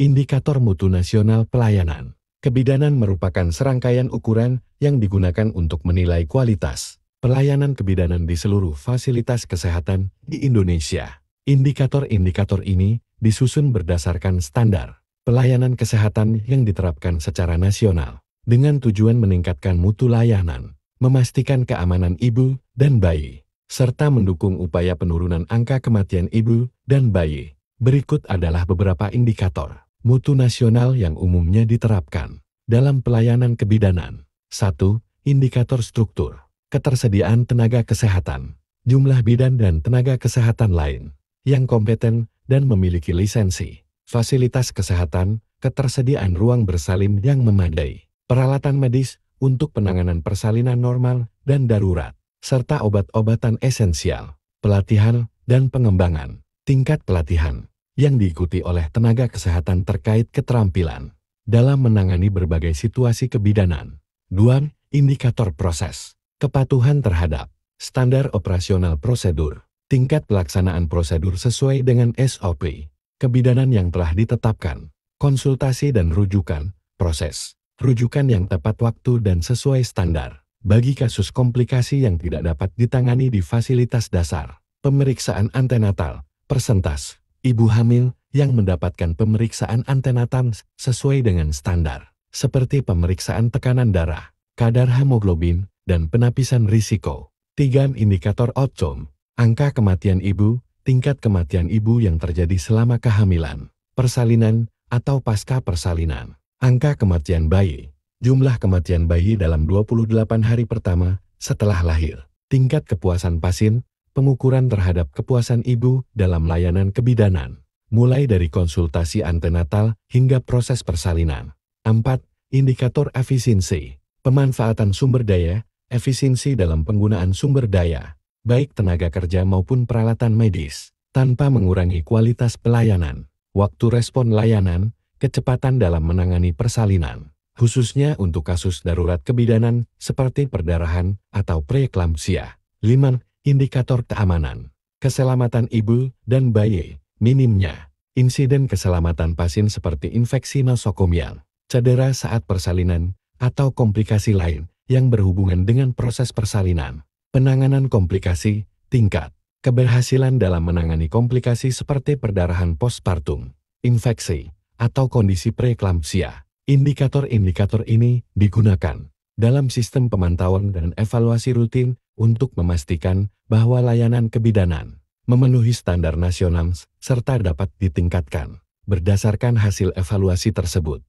Indikator Mutu Nasional Pelayanan. Kebidanan merupakan serangkaian ukuran yang digunakan untuk menilai kualitas pelayanan kebidanan di seluruh fasilitas kesehatan di Indonesia. Indikator-indikator ini disusun berdasarkan standar pelayanan kesehatan yang diterapkan secara nasional dengan tujuan meningkatkan mutu layanan, memastikan keamanan ibu dan bayi, serta mendukung upaya penurunan angka kematian ibu dan bayi. Berikut adalah beberapa indikator mutu nasional yang umumnya diterapkan dalam pelayanan kebidanan. 1. Indikator struktur. Ketersediaan tenaga kesehatan. Jumlah bidan dan tenaga kesehatan lain yang kompeten dan memiliki lisensi. Fasilitas kesehatan, ketersediaan ruang bersalin yang memadai. Peralatan medis untuk penanganan persalinan normal dan darurat, serta obat-obatan esensial. Pelatihan dan pengembangan. Tingkat pelatihan yang diikuti oleh tenaga kesehatan terkait keterampilan dalam menangani berbagai situasi kebidanan. 2. Indikator proses. Kepatuhan terhadap standar operasional prosedur. Tingkat pelaksanaan prosedur sesuai dengan SOP kebidanan yang telah ditetapkan. Konsultasi dan rujukan, proses rujukan yang tepat waktu dan sesuai standar bagi kasus komplikasi yang tidak dapat ditangani di fasilitas dasar. Pemeriksaan antenatal, persentas ibu hamil yang mendapatkan pemeriksaan antenatal sesuai dengan standar, seperti pemeriksaan tekanan darah, kadar hemoglobin, dan penapisan risiko. 3. Indikator outcome. Angka kematian ibu, tingkat kematian ibu yang terjadi selama kehamilan, persalinan, atau pasca persalinan. Angka kematian bayi. Jumlah kematian bayi dalam 28 hari pertama setelah lahir. Tingkat kepuasan pasien, pengukuran terhadap kepuasan ibu dalam layanan kebidanan, mulai dari konsultasi antenatal hingga proses persalinan. 4. Indikator efisiensi. Pemanfaatan sumber daya, efisiensi dalam penggunaan sumber daya, baik tenaga kerja maupun peralatan medis, tanpa mengurangi kualitas pelayanan, waktu respon layanan, kecepatan dalam menangani persalinan, khususnya untuk kasus darurat kebidanan seperti perdarahan atau preeklamsia. 5. Indikator keamanan. Keselamatan ibu dan bayi, minimnya insiden keselamatan pasien seperti infeksi nosokomial, cedera saat persalinan, atau komplikasi lain yang berhubungan dengan proses persalinan. Penanganan komplikasi, tingkat keberhasilan dalam menangani komplikasi seperti perdarahan postpartum, infeksi, atau kondisi preeklamsia. Indikator-indikator ini digunakan dalam sistem pemantauan dan evaluasi rutin untuk memastikan bahwa layanan kebidanan memenuhi standar nasional serta dapat ditingkatkan. Berdasarkan hasil evaluasi tersebut,